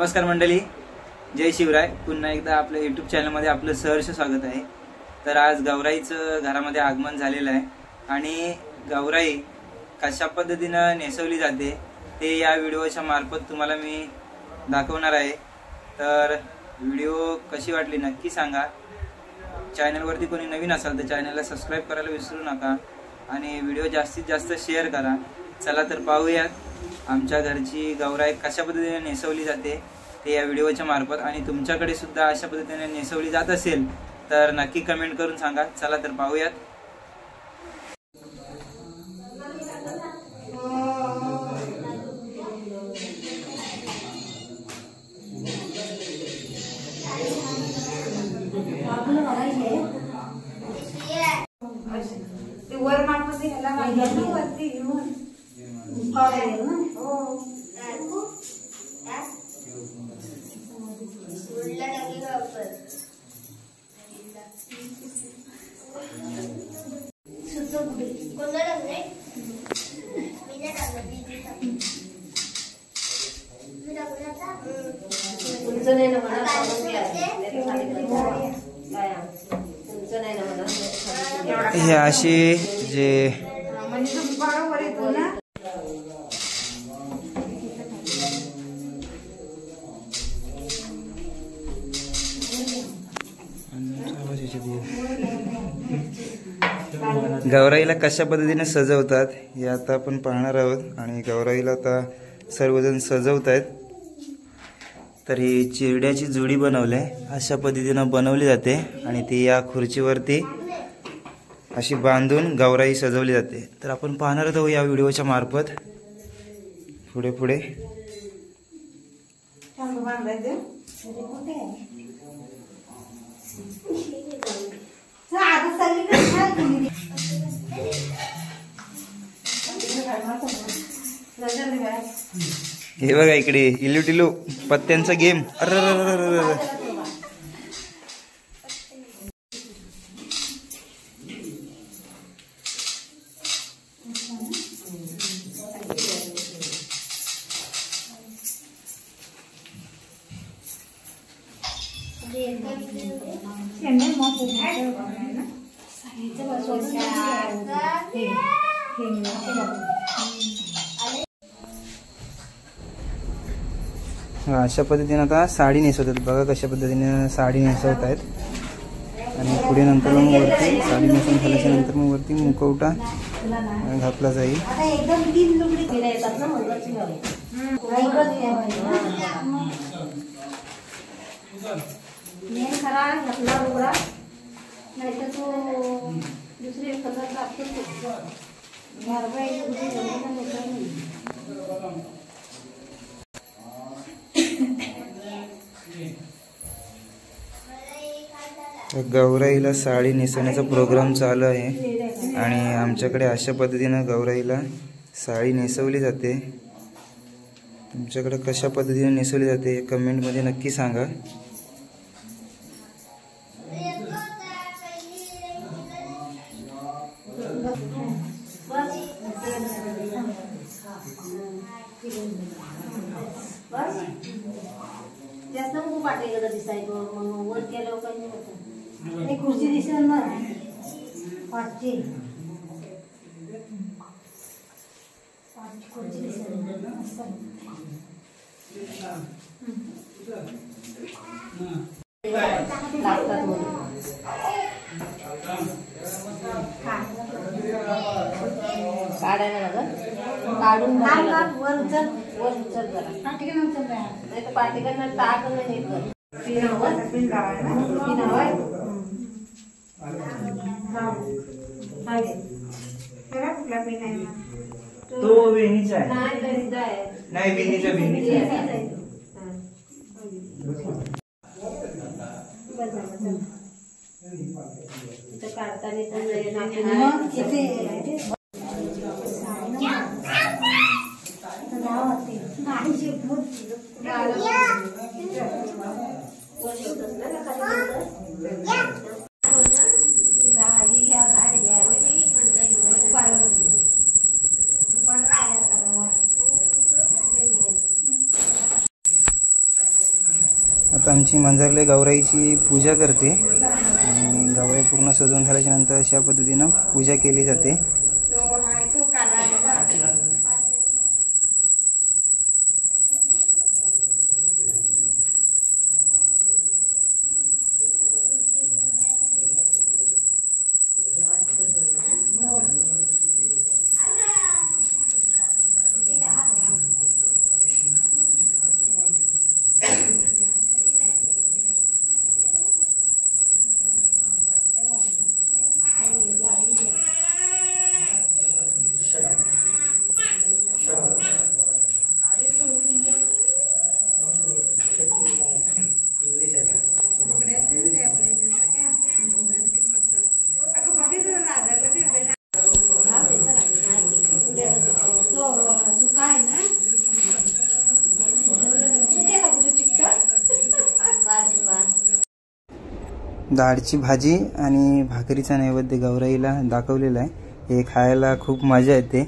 नमस्कार मंडळी, जय शिवराय। पुन्हा एकदा आपल्या YouTube चॅनलमध्ये आपलं सहर्ष स्वागत आहे। तर आज गौराईचं घरामध्ये आगमन झालेलं आहे आणि गौराई कशा पद्धतीने नेसवली जाते ते या व्हिडिओच्या मार्फत तुम्हाला मी दाखवणार आहे। तर व्हिडिओ कशी वाटली नक्की सांगा। चॅनलवरती कोणी नवीन असाल तर चॅनलला सबस्क्राइब करायला विसरू नका आणि व्हिडिओ जास्तीत जास्त शेअर करा। चला तर पाहूयात आमच्या घरची गौराई कशा पद्धतीने नेसवली जाते ते या व्हिडिओच्या मार्फत। आणि तुमच्याकडे सुद्धा अशा पद्धतीने नेसवली जात असेल तर नक्की कमेंट करून सांगा। चला तर पाहूयात। वर मापती ह्याला वाजवलं वरती घेऊन काढायला ना हो उडला टाकी वापर सुचो कुठे कोणता टाकले मी नाही टाकलं मी टाकलं आता तुमचं नाही ना मला सांगून घ्या काय तुमचं नाही ना मला हे अशी जे म्हणजे तुम्ही बरोबर येतो ना गौराईला कशा पद्धतीने सजवतात हे आता आपण पाहणार आहोत। आणि गौराईला आता सर्वजण सजवत आहेत। तर ही चिरड्याची जुडी बनवली आहे, अशा पद्धतीने बनवली जाते आणि ती या खुर्चीवरती अशी बांधून गौराई सजवली जाते। तर आपण पाहणार आहोत या व्हिडिओच्या मार्फत पुढे पुढे। हे बघा इकडे इल्लू टिल्लू पत्त्यांचा गेम। अशा पद्धतीने आता साडी नेसवतात। बघा कशा पद्धतीने साडी नेसवत आहेत आणि पुढे नंतर मग वरती साडी नेसून झाल्याच्या नंतर मग वरती मुखवटा घातला जाईल। गौराईला साडी नेसवण्याचा प्रोग्राम चालू आहे आणि आमच्याकडे अशा पद्धतीने गौराईला साडी नेसवली जाते। तुमच्याकडे कशा पद्धतीने नेसवली जाते कमेंट मध्ये नक्की सांगा। जास्त खूप वाटेल दिसायचं मग वर केलं काही होतं एक खुर्ची दिसेल ना पाचची खुर्ची दिसेल लागतात काढायला लागत काढून वर उचल जरा नाही तर पाठीकडनं टाक नाही कर तो वेणीचा आहे नाही वेणीचा आता आमची मंजरले गौराईची पूजा करते आणि गौराई पूर्ण सजवून झाल्याच्या नंतर अशा पद्धतीनं पूजा केली जाते. डाळची भाजी आणि भाकरीचा नैवेद्य गौराईला दाखवलेला आहे. हे खायला खूप मजा येते.